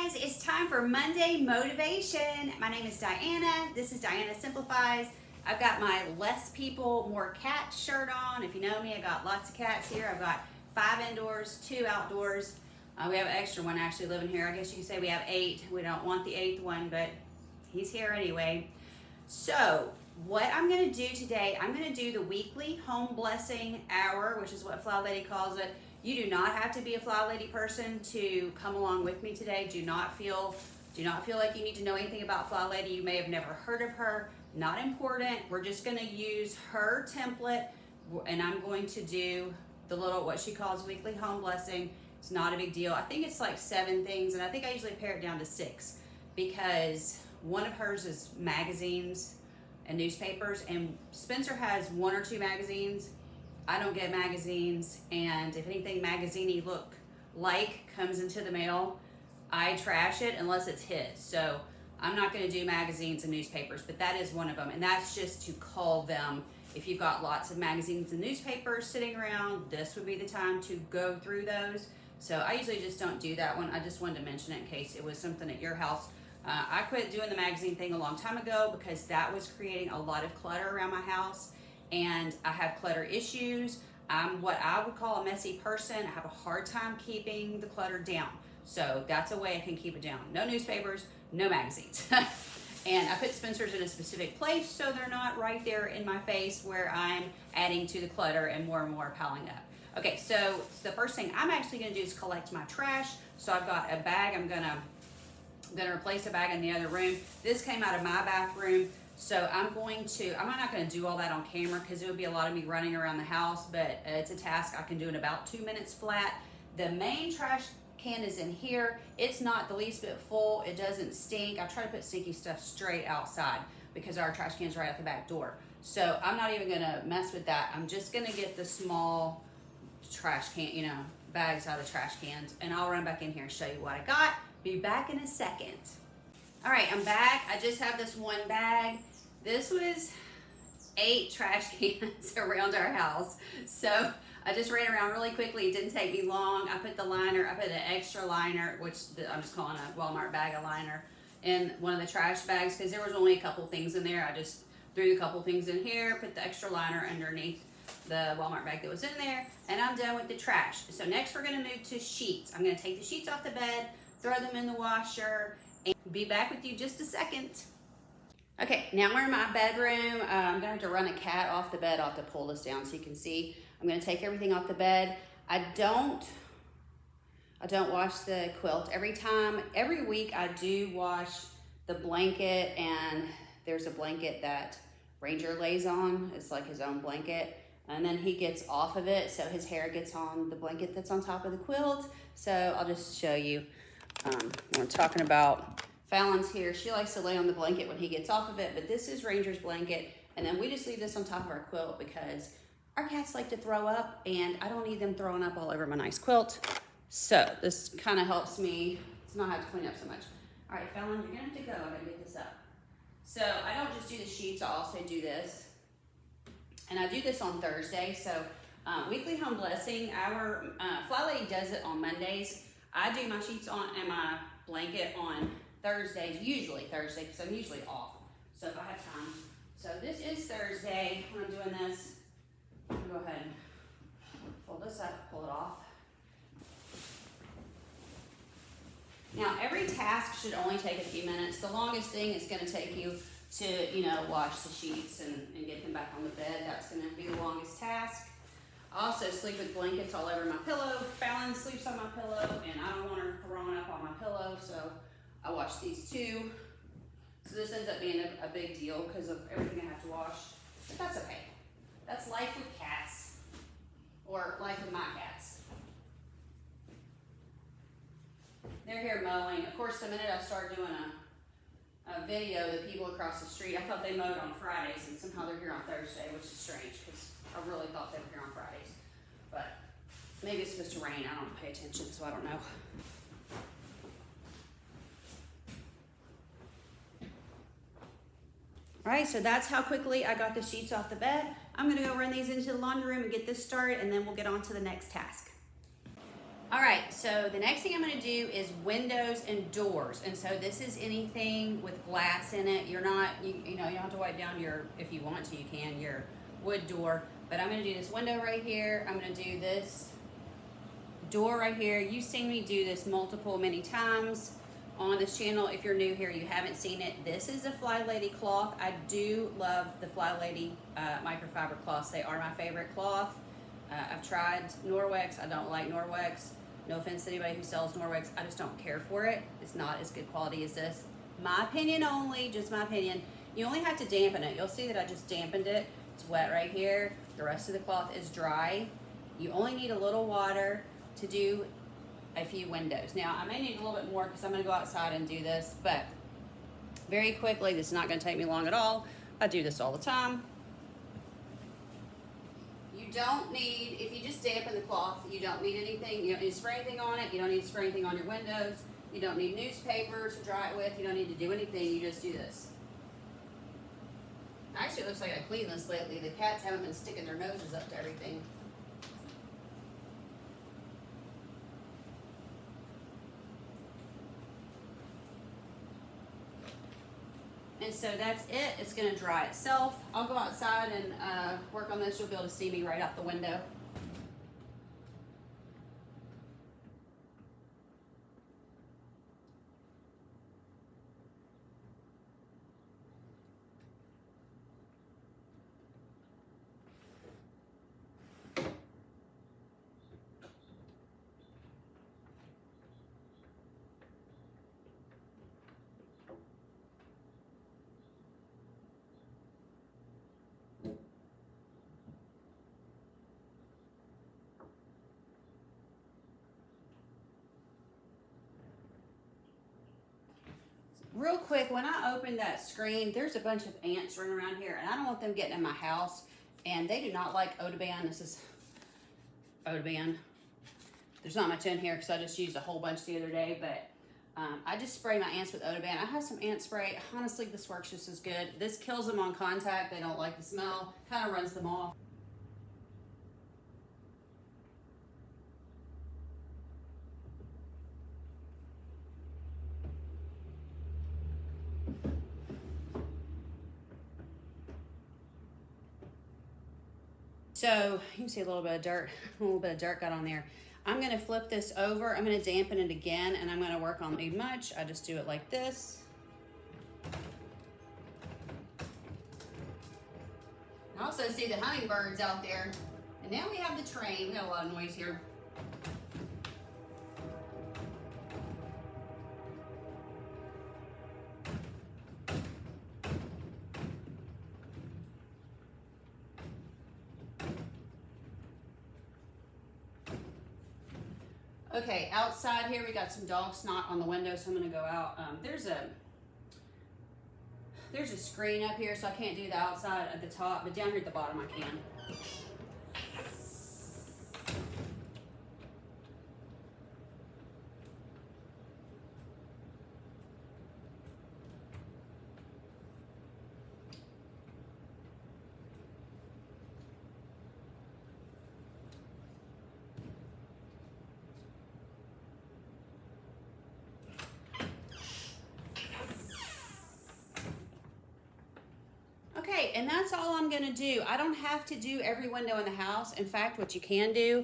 guys, it's time for Monday Motivation. My name is Diana. This is Diana Simplifies. I've got my Less People, More Cats shirt on. If you know me, I got lots of cats here. I've got 5 indoors, 2 outdoors. We have an extra one actually living here. I guess you could say we have 8. We don't want the 8th one, but he's here anyway. So what I'm going to do today, I'm going to do the weekly home blessing hour, which is what Flylady calls it. You do not have to be a Flylady person to come along with me today. Do not feel like you need to know anything about Flylady. You may have never heard of her. Not important. We're just going to use her template, and I'm going to do the little, what she calls weekly home blessing. It's not a big deal. I think it's like 7 things, and I think I usually pare it down to 6 because one of hers is magazines and newspapers, and Spencer has 1 or 2 magazines. I don't get magazines, and if anything magazine-y look like comes into the mail, I trash it unless it's his. So I'm not going to do magazines and newspapers, but that is one of them, and that's just to call them. If you've got lots of magazines and newspapers sitting around, this would be the time to go through those. So I usually just don't do that one. I just wanted to mention it in case it was something at your house. I quit doing the magazine thing a long time ago because that was creating a lot of clutter around my house, and I have clutter issues. I'm what I would call a messy person. I have a hard time keeping the clutter down. So that's a way I can keep it down. No newspapers, no magazines. And I put Spencer's in a specific place so they're not right there in my face where I'm adding to the clutter and more piling up. Okay, so the first thing I'm actually gonna do is collect my trash. So I've got a bag. I'm gonna replace a bag in the other room. This came out of my bathroom. So I'm not going to do all that on camera because it would be a lot of me running around the house, but it's a task I can do in about 2 minutes flat. The main trash can is in here. It's not the least bit full. It doesn't stink. I try to put stinky stuff straight outside because our trash can's right out the back door. So I'm not even going to mess with that. I'm just going to get the small trash can, bags out of the trash cans, and I'll run back in here and show you what I got. Be back in a second. All right, I'm back. I just have this one bag. This was 8 trash cans around our house. So I just ran around really quickly. It didn't take me long. I put an extra liner, which I'm just calling a Walmart bag of liner, in one of the trash bags because there was only a couple things in there. I just threw a couple things in here, put the extra liner underneath the Walmart bag that was in there, and I'm done with the trash. So next we're gonna move to sheets. I'm gonna take the sheets off the bed, throw them in the washer, and be back with you just a second. Okay, now we're in my bedroom. I'm gonna have to run a cat off the bed. I'll have to pull this down so you can see. I'm gonna take everything off the bed. I don't wash the quilt every week. I do wash the blanket, and there's a blanket that Ranger lays on. It's like his own blanket, and then he gets off of it, so his hair gets on the blanket that's on top of the quilt. So I'll just show you. We're talking about Fallon's here. She likes to lay on the blanket when he gets off of it, but this is Ranger's blanket, and then we just leave this on top of our quilt because our cats like to throw up, and I don't need them throwing up all over my nice quilt. So this kind of helps me to not have to clean up so much. All right, Fallon, you're gonna have to go. I'm gonna get this up. So I don't just do the sheets, I also do this. And I do this on Thursday. So weekly home blessing, our Flylady does it on Mondays. I do my sheets and my blanket on Thursdays, usually Thursday, because I'm usually off. So if I have time. So this is Thursday when I'm doing this. I'm gonna go ahead and fold this up, pull it off. Now every task should only take a few minutes. The longest thing is gonna take you to, wash the sheets and get them back on the bed. That's gonna be the longest task. I also sleep with blankets all over my pillow. Fallon sleeps on my pillow, and I don't want her throwing up on my pillow, so I wash these too. So this ends up being a big deal because of everything I have to wash, but that's okay. That's life with cats, or life with my cats. They're here mowing. Of course, the minute I start doing a video, the people across the street, I thought they mowed on Fridays, and somehow they're here on Thursday, which is strange because I really thought they were here on Fridays. But maybe it's supposed to rain. I don't pay attention, so I don't know. All right, so that's how quickly I got the sheets off the bed. I'm gonna go run these into the laundry room and get this started, and then we'll get on to the next task. All right, so the next thing I'm gonna do is windows and doors. And so this is anything with glass in it. You're not, you know, you don't have to wipe down your, if you want to, you can, your wood door. But I'm gonna do this window right here. I'm gonna do this door right here. You've seen me do this many times on this channel. If you're new here, you haven't seen it. This is a Flylady cloth. I do love the Flylady microfiber cloths. They are my favorite cloth. I've tried Norwex. I don't like Norwex. No offense to anybody who sells Norwex. I just don't care for it. It's not as good quality as this. My opinion only, just my opinion. You only have to dampen it. You'll see that I just dampened it. It's wet right here. The rest of the cloth is dry. You only need a little water to do a few windows. Now, I may need a little bit more because I'm gonna go outside and do this, but very quickly, this is not gonna take me long at all. I do this all the time. You don't need, if you just dampen the cloth, you don't need anything. You don't need to spray anything on it. You don't need to spray anything on your windows. You don't need newspaper to dry it with. You don't need to do anything. You just do this. Actually, it looks like I cleaned this lately. The cats haven't been sticking their noses up to everything. And so that's it. It's gonna dry itself. I'll go outside and work on this. You'll be able to see me right out the window. Real quick, when I open that screen, there's a bunch of ants running around here, and I don't want them getting in my house, and they do not like Odoban. This is Odoban. There's not much in here because I just used a whole bunch the other day, but I just spray my ants with Odoban. I have some ant spray. Honestly, this works just as good. This kills them on contact. They don't like the smell. Kind of runs them off. So you can see a little bit of dirt, got on there. I'm gonna flip this over. I'm gonna dampen it again, and I'm gonna work on need much. I just do it like this. I also see the hummingbirds out there. And now we have the train. We got a lot of noise here. Okay, outside here we got some dog snot on the window, so I'm gonna go out. There's a screen up here, so I can't do the outside at the top, but down here at the bottom I can. Okay, and that's all I'm gonna do. I don't have to do every window in the house. In fact, what you can do,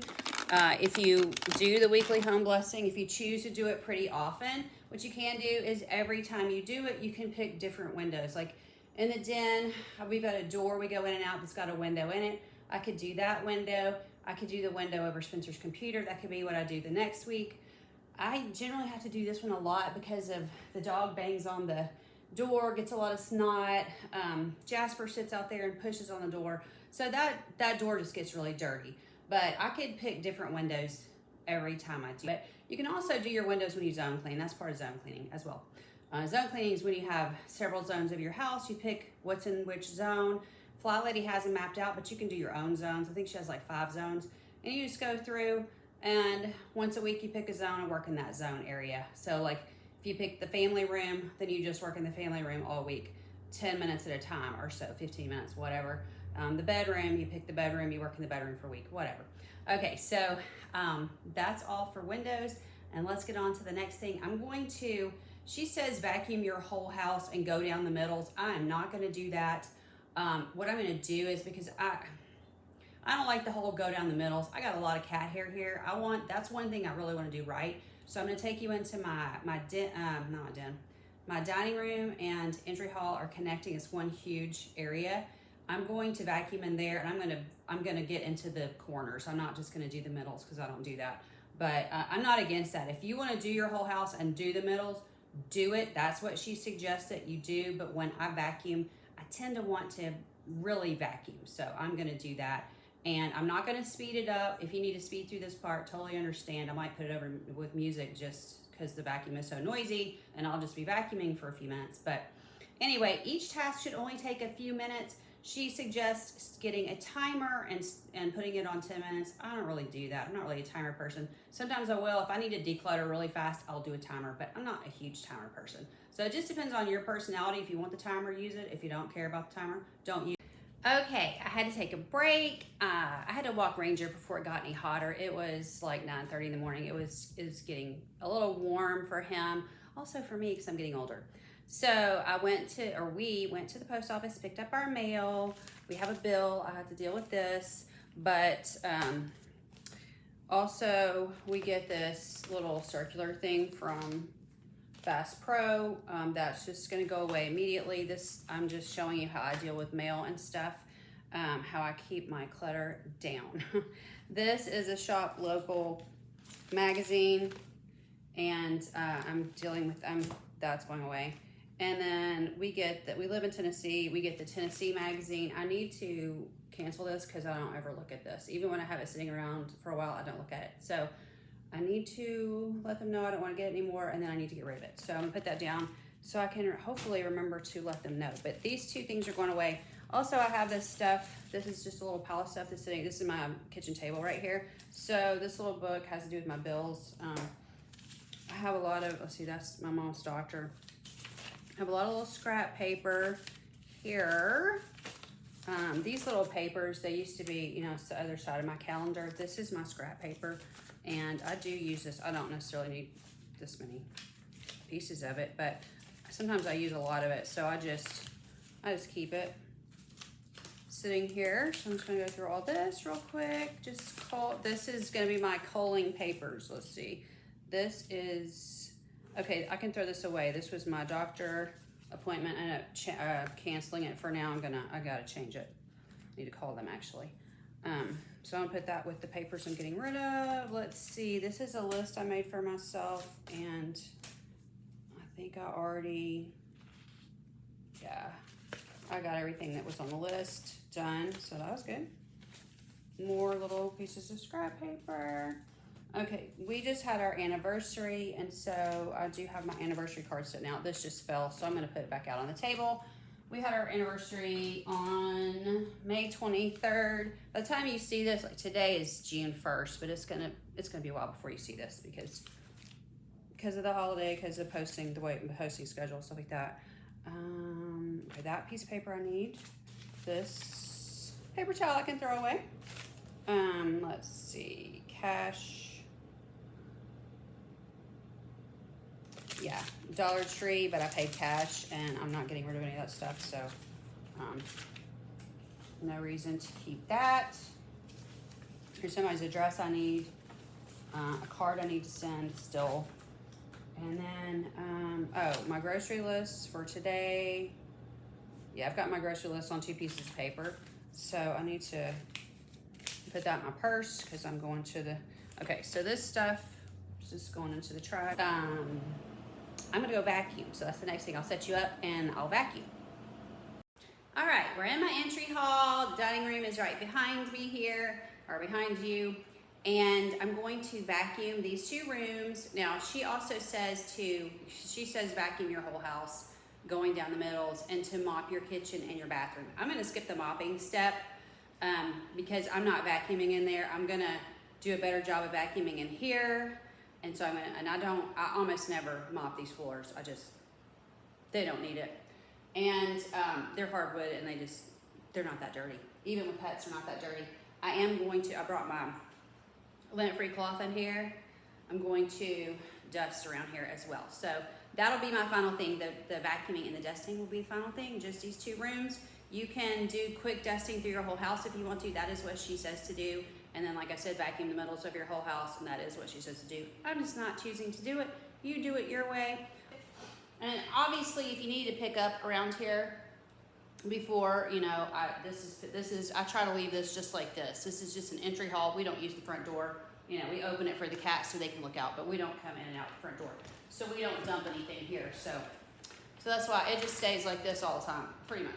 if you do the weekly home blessing, if you choose to do it pretty often, what you can do is every time you do it, you can pick different windows. Like in the den, we've got a door we go in and out that's got a window in it. I could do that window. I could do the window over Spencer's computer. That could be what I do the next week. I generally have to do this one a lot because of the dog bangs on the door, gets a lot of snot. Jasper sits out there and pushes on the door. So that door just gets really dirty. But I could pick different windows every time I do it. You can also do your windows when you zone clean. That's part of zone cleaning as well. Zone cleaning is when you have several zones of your house. You pick what's in which zone. Flylady has them mapped out, but you can do your own zones. I think she has like 5 zones. And you just go through, and once a week you pick a zone and work in that zone area. So like if you pick the family room, then you just work in the family room all week, 10 minutes at a time or so, 15 minutes, whatever. The bedroom, you pick the bedroom, you work in the bedroom for a week, whatever. Okay, so that's all for windows. And let's get on to the next thing. She says vacuum your whole house and go down the middles. I am not gonna do that. What I'm gonna do is, because I don't like the whole go down the middles. I got a lot of cat hair here. That's one thing I really want to do right. So I'm going to take you into my dining room and entry hall are connecting as one huge area. I'm going to vacuum in there, and I'm going to get into the corners. I'm not just going to do the middles because I don't do that. But I'm not against that. If you want to do your whole house and do the middles, do it. That's what she suggests that you do. But when I vacuum, I tend to want to really vacuum. So I'm going to do that. And I'm not going to speed it up. If you need to speed through this part, totally understand. I might put it over with music just because the vacuum is so noisy, and I'll just be vacuuming for a few minutes. But anyway, each task should only take a few minutes. She suggests getting a timer and putting it on 10 minutes. I don't really do that. I'm not really a timer person. Sometimes I will. If I need to declutter really fast, I'll do a timer, but I'm not a huge timer person. So it just depends on your personality. If you want the timer, use it. If you don't care about the timer, don't use it. Okay, I had to take a break. I had to walk Ranger before it got any hotter. It was like 9:30 in the morning. It was getting a little warm for him, also for me because I'm getting older. So we went to the post office, picked up our mail. We have a bill. I had to deal with this, but also we get this little circular thing from Fast Pro. That's just going to go away immediately. I'm just showing you how I deal with mail and stuff, how I keep my clutter down. This is a Shop Local magazine, and that's going away. And then we live in Tennessee. We get the Tennessee magazine. I need to cancel this because I don't ever look at this. Even when I have it sitting around for a while, I don't look at it. So I need to let them know I don't want to get it anymore, and then I need to get rid of it. So I'm gonna put that down so I can hopefully remember to let them know. But these two things are going away. Also, I have this stuff. This is just a little pile of stuff that's sitting. This is my kitchen table right here. So this little book has to do with my bills. I have a lot of, let's see, that's my mom's doctor. I have a lot of little scrap paper here. These little papers, they used to be, it's the other side of my calendar. This is my scrap paper. And I do use this. I don't necessarily need this many pieces of it, but sometimes I use a lot of it. So I just keep it sitting here. So I'm just gonna go through all this real quick. This is gonna be my culling papers. Let's see. This is, okay, I can throw this away. This was my doctor appointment. I ended up canceling it for now. I gotta change it. I need to call them actually. So I'm gonna put that with the papers I'm getting rid of. Let's see, this is a list I made for myself, and I think I got everything that was on the list done, so that was good. More little pieces of scrap paper. Okay, we just had our anniversary, and so I do have my anniversary card sitting out. This just fell, so I'm gonna put it back out on the table. We had our anniversary on May 23rd. By the time you see this, like today is June 1st, but it's gonna be a while before you see this because of the holiday, because of posting, the posting schedule, stuff like that. Okay, that piece of paper I need. This paper towel I can throw away. Let's see, cash. Yeah, Dollar Tree, but I paid cash, and I'm not getting rid of any of that stuff, so no reason to keep that. Here's somebody's address I need, a card I need to send still, and then, my grocery list for today. Yeah, I've got my grocery list on 2 pieces of paper, so I need to put that in my purse because I'm going to the, okay, so this stuff is just going into the trash. I'm gonna go vacuum, so that's the next thing. I'll set you up and I'll vacuum. All right, we're in my entry hall. The dining room is right behind me here, or behind you, and I'm going to vacuum these 2 rooms. Now, she also says vacuum your whole house, going down the middles, and to mop your kitchen and your bathroom. I'm gonna skip the mopping step because I'm not vacuuming in there. I'm gonna do a better job of vacuuming in here. And so I almost never mop these floors. They don't need it. And they're hardwood, and they're not that dirty. even with pets, they're not that dirty. I brought my lint-free cloth in here. I'm going to dust around here as well. So that'll be my final thing. The vacuuming and the dusting will be the final thing, just these 2 rooms. You can do quick dusting through your whole house if you want to. That is what she says to do. And then, like I said, vacuum the middles of your whole house, and that is what she says to do. I'm just not choosing to do it. You do it your way. And obviously, if you need to pick up around here before, you know, I try to leave this just like this. This is just an entry hall. We don't use the front door. You know, we open it for the cats so they can look out, but we don't come in and out the front door. So we don't dump anything here. So that's why it just stays like this all the time, pretty much.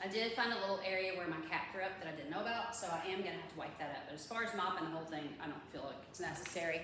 I did find a little area where my cat threw up that I didn't know about, so I am gonna have to wipe that up. But as far as mopping the whole thing, I don't feel like it's necessary.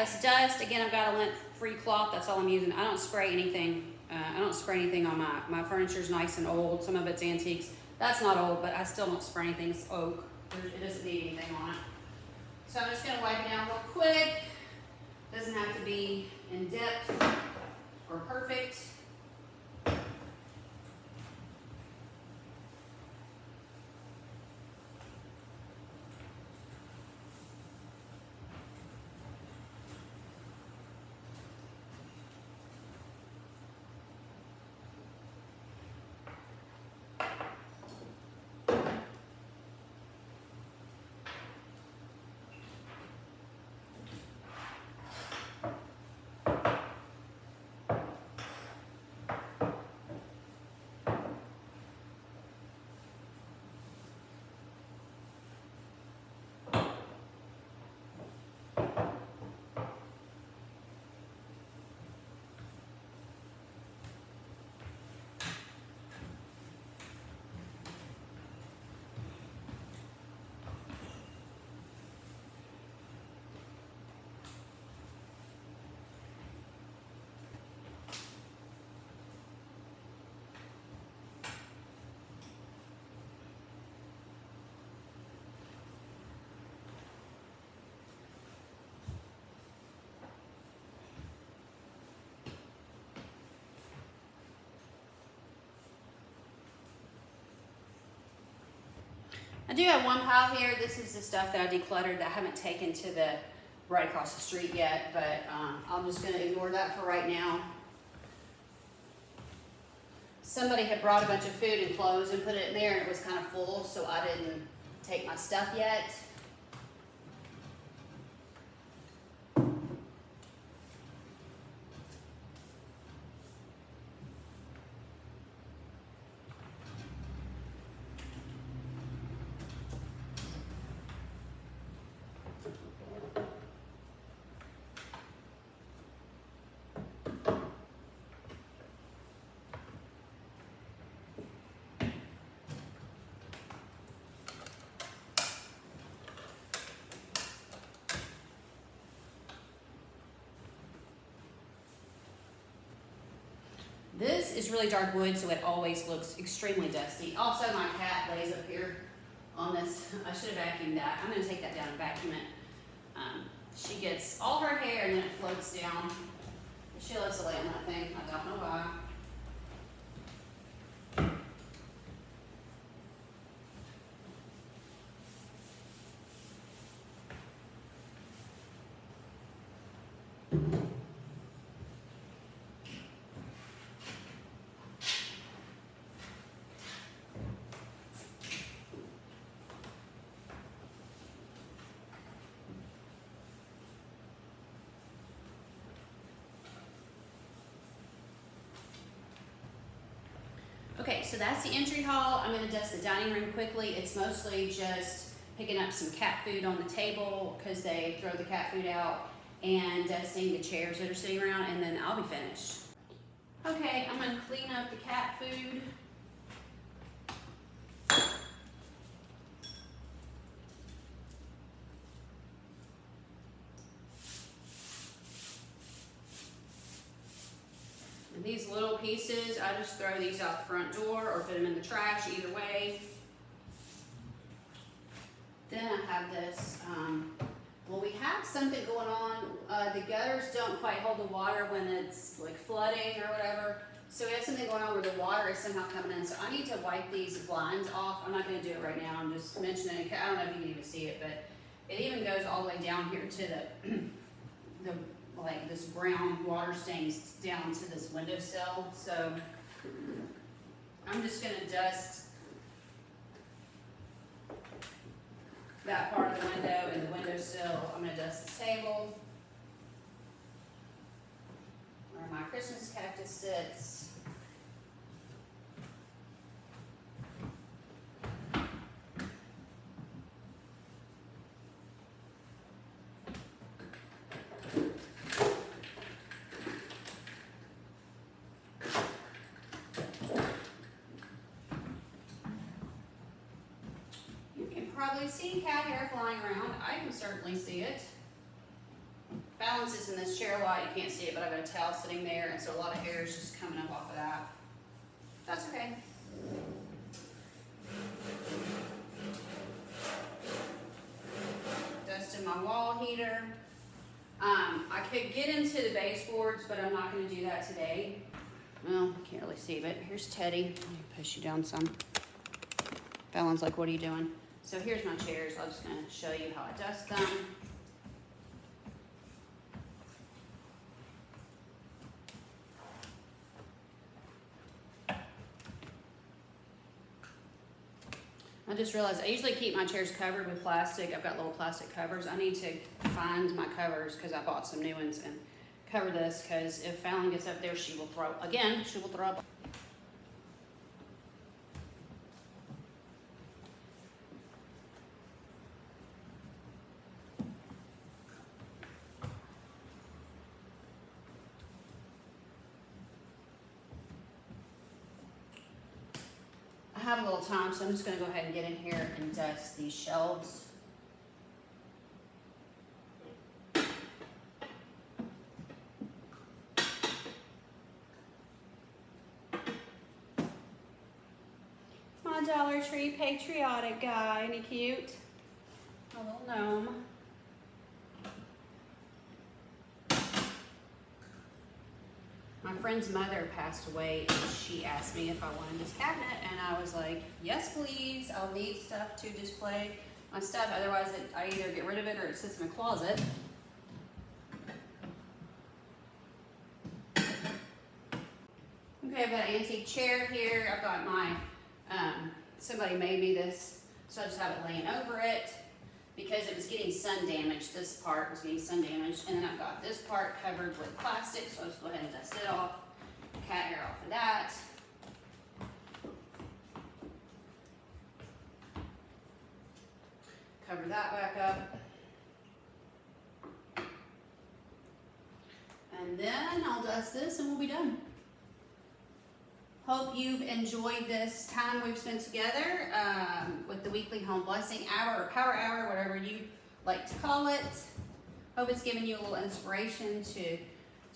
that's dust. Again, I've got a lint-free cloth. That's all I'm using. I don't spray anything. I don't spray anything on my furniture's nice and old. Some of it's antiques. That's not old, but I still don't spray anything. It's oak. It doesn't need anything on it. So I'm just going to wipe it down real quick. Doesn't have to be in depth or perfect. I do have one pile here. This is the stuff that I decluttered that I haven't taken to the right across the street yet, but I'm just going to ignore that for right now. Somebody had brought a bunch of food and clothes and put it in there, and it was kind of full, so I didn't take my stuff yet. This is really dark wood, so it always looks extremely dusty. Also, my cat lays up here on this. I should have vacuumed that. I'm going to take that down and vacuum it. She gets all her hair and then it floats down. She loves to lay on that thing. I don't know why. Okay, so that's the entry hall. I'm going to dust the dining room quickly. It's mostly just picking up some cat food on the table because they throw the cat food out, and dusting the chairs that are sitting around, and then I'll be finished. Okay, I'm going to clean up the cat food. And these little pieces, I just throw these out the front door or put them in the trash, either way. Then I have this, well, we have something going on. The gutters don't quite hold the water when it's like flooding or whatever. So we have something going on where the water is somehow coming in. So I need to wipe these blinds off. I'm not going to do it right now. I'm just mentioning it. I don't know if you can even see it, but it even goes all the way down here to the like this brown water stains down to this windowsill. So I'm just going to dust that part of the window and the windowsill. I'm going to dust the table where my Christmas cactus sits. Probably see cat hair flying around. I can certainly see it. Fallon sits in this chair a lot. You can't see it, but I've got a towel sitting there, and so a lot of hair is just coming up off of that. That's okay. Dusting my wall heater. I could get into the baseboards, but I'm not going to do that today. Well, I can't really see, but here's Teddy. Let me push you down some. Fallon's like, what are you doing? So here's my chairs. I'm just going to show you how I dust them. I just realized I usually keep my chairs covered with plastic. I've got little plastic covers. I need to find my covers because I bought some new ones and cover this because if Fallon gets up there, she will throw, again, she will throw up. I have a little time, so I'm just going to go ahead and get in here and dust these shelves. My Dollar Tree patriotic guy, ain't he cute? A little gnome. My friend's mother passed away and she asked me if I wanted this cabinet and I was like, yes please, I'll need stuff to display my stuff, otherwise I either get rid of it or it sits in a closet. Okay, I've got an antique chair here. I've got my, somebody made me this, so I just have it laying over it because it was getting sun damage. This part was getting sun damaged, and then I've got this part covered with plastic, so I'll just go ahead and dust it off. Cat hair off of that. Cover that back up. And then I'll dust this and we'll be done. Hope you've enjoyed this time we've spent together with the weekly home blessing hour or power hour, whatever you like to call it. Hope it's given you a little inspiration to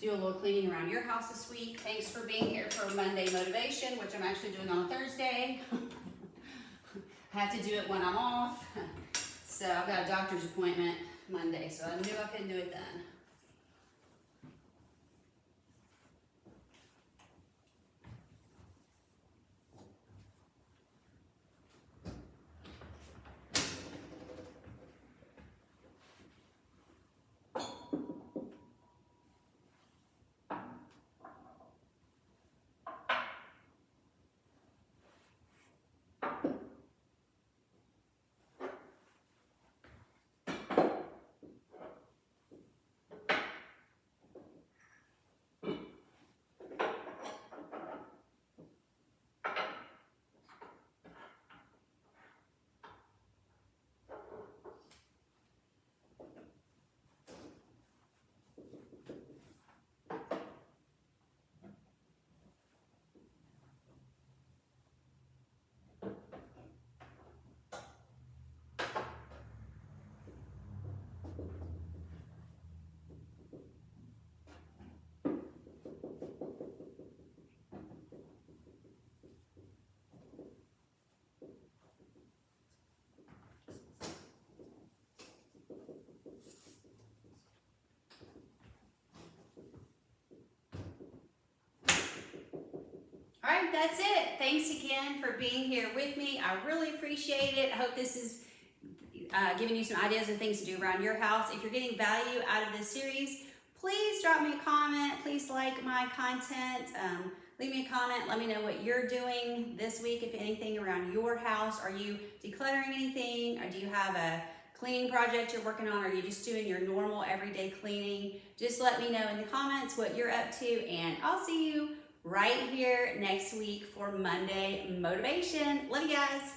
do a little cleaning around your house this week. Thanks for being here for Monday motivation, which I'm actually doing on Thursday. I have to do it when I'm off. So I've got a doctor's appointment Monday, so I knew I couldn't do it then. All right, that's it. Thanks again for being here with me. I really appreciate it. I hope this is giving you some ideas and things to do around your house. If you're getting value out of this series, please drop me a comment. Please like my content. Leave me a comment. Let me know what you're doing this week, if anything, around your house. Are you decluttering anything? Or do you have a cleaning project you're working on? Or are you just doing your normal everyday cleaning? Just let me know in the comments what you're up to, and I'll see you right here next week for Monday motivation. Love you guys.